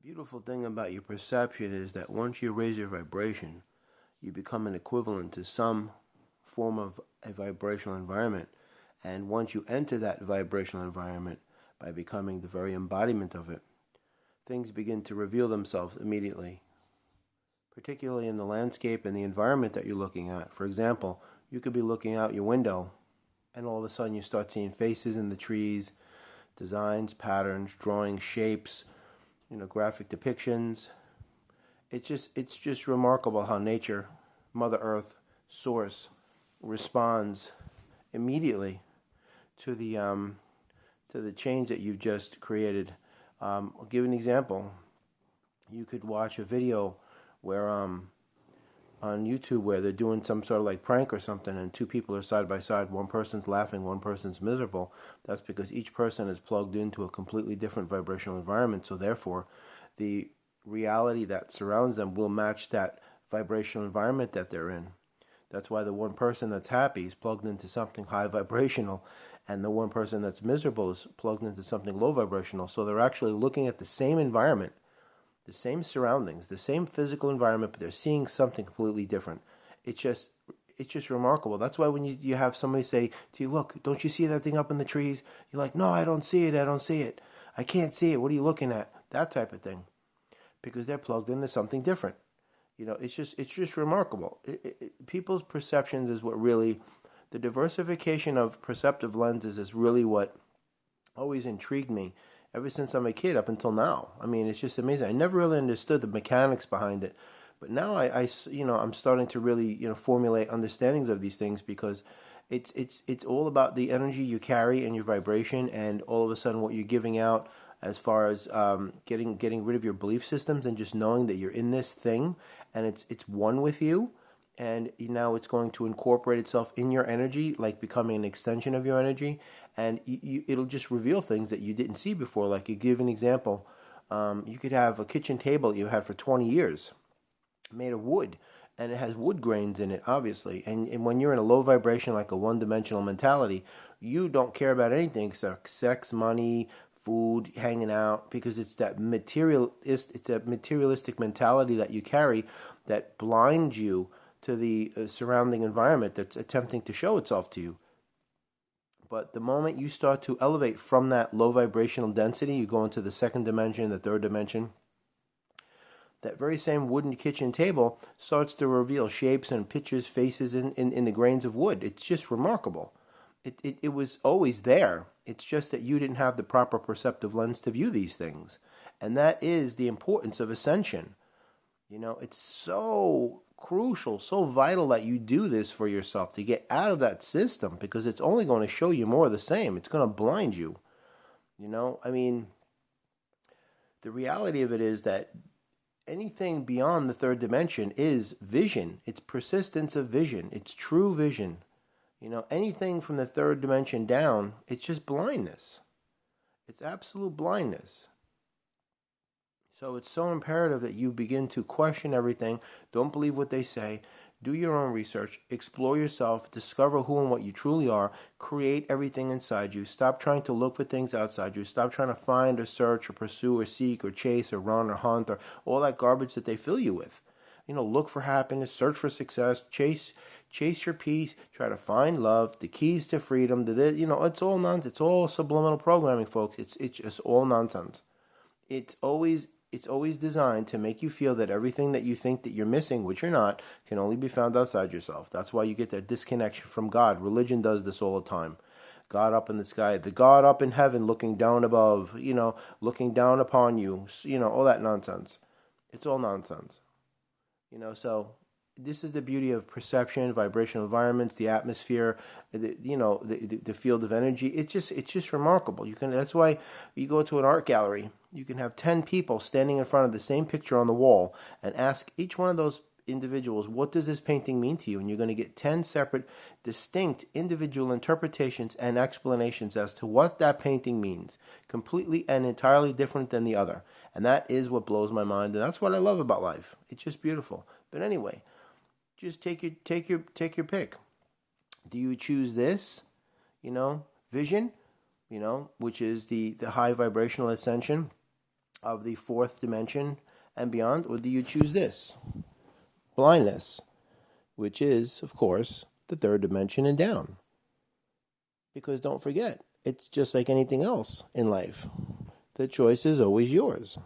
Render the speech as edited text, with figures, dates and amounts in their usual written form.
Beautiful thing about your perception is that once you raise your vibration, you become an equivalent to some form of a vibrational environment. And once you enter that vibrational environment by becoming the very embodiment of it, things begin to reveal themselves immediately, particularly in the landscape and the environment that you're looking at. For example, you could be looking out your window and all of a sudden you start seeing faces in the trees, designs, patterns, drawing shapes, graphic depictions. It's just remarkable how nature, Mother Earth, Source, responds immediately to the change that you've just created. I'll give an example. You could watch a video where on YouTube where they're doing some sort of like prank or something, and two people are side by side. One person's laughing, one person's miserable. That's because each person is plugged into a completely different vibrational environment. So therefore, the reality that surrounds them will match that vibrational environment that they're in. That's why the one person that's happy is plugged into something high vibrational, and the one person that's miserable is plugged into something low vibrational. So they're actually looking at the same environment, the same surroundings, the same physical environment, but they're seeing something completely different. It's just remarkable. That's why when you have somebody say to you, "Look, don't you see that thing up in the trees?" You're like, "No, I don't see it. I don't see it. I can't see it. What are you looking at?" That type of thing, because they're plugged into something different. It's just remarkable. People's perceptions is what really, the diversification of perceptive lenses is really what always intrigued me ever since I'm a kid up until now. I mean, it's just amazing. I never really understood the mechanics behind it, but now I'm starting to really, formulate understandings of these things, because it's all about the energy you carry and your vibration, and all of a sudden what you're giving out as far as getting rid of your belief systems and just knowing that you're in this thing and it's one with you, and now it's going to incorporate itself in your energy, like becoming an extension of your energy, and it'll just reveal things that you didn't see before. Like, you give an example, you could have a kitchen table you had for 20 years made of wood, and it has wood grains in it, obviously, and when you're in a low vibration, like a one-dimensional mentality, you don't care about anything except sex, money, food, hanging out, because it's that materialistic mentality that you carry that blinds you to the surrounding environment that's attempting to show itself to you. But the moment you start to elevate from that low vibrational density, you go into the second dimension, the third dimension, that very same wooden kitchen table starts to reveal shapes and pictures, faces in the grains of wood. It's just remarkable. It was always there. It's just that you didn't have the proper perceptive lens to view these things. And that is the importance of ascension. It's so crucial, so vital that you do this for yourself, to get out of that system, because it's only going to show you more of the same. It's going to blind you. I mean, the reality of it is that anything beyond the third dimension is vision. It's persistence of vision. It's true vision. Anything from the third dimension down, it's just blindness. It's absolute blindness. So it's so imperative that you begin to question everything. Don't believe what they say. Do your own research. Explore yourself. Discover who and what you truly are. Create everything inside you. Stop trying to look for things outside you. Stop trying to find or search or pursue or seek or chase or run or hunt or all that garbage that they fill you with. Look for happiness. Search for success. Chase your peace. Try to find love. The keys to freedom. It's all nonsense. It's all subliminal programming, folks. It's just all nonsense. It's always designed to make you feel that everything that you think that you're missing, which you're not, can only be found outside yourself. That's why you get that disconnection from God. Religion does this all the time. God up in the sky, the God up in heaven looking down above, looking down upon you, all that nonsense. It's all nonsense. So this is the beauty of perception, vibrational environments, the atmosphere, the field of energy. It's just remarkable. That's why you go to an art gallery, you can have 10 people standing in front of the same picture on the wall and ask each one of those individuals, what does this painting mean to you? And you're going to get 10 separate, distinct, individual interpretations and explanations as to what that painting means, completely and entirely different than the other. And that is what blows my mind, and that's what I love about life. It's just beautiful. But anyway, just take your pick. Do you choose this, vision, which is the high vibrational ascension, of the fourth dimension and beyond, or do you choose this? Blindness, which is, of course, the third dimension and down. Because don't forget, it's just like anything else in life. The choice is always yours.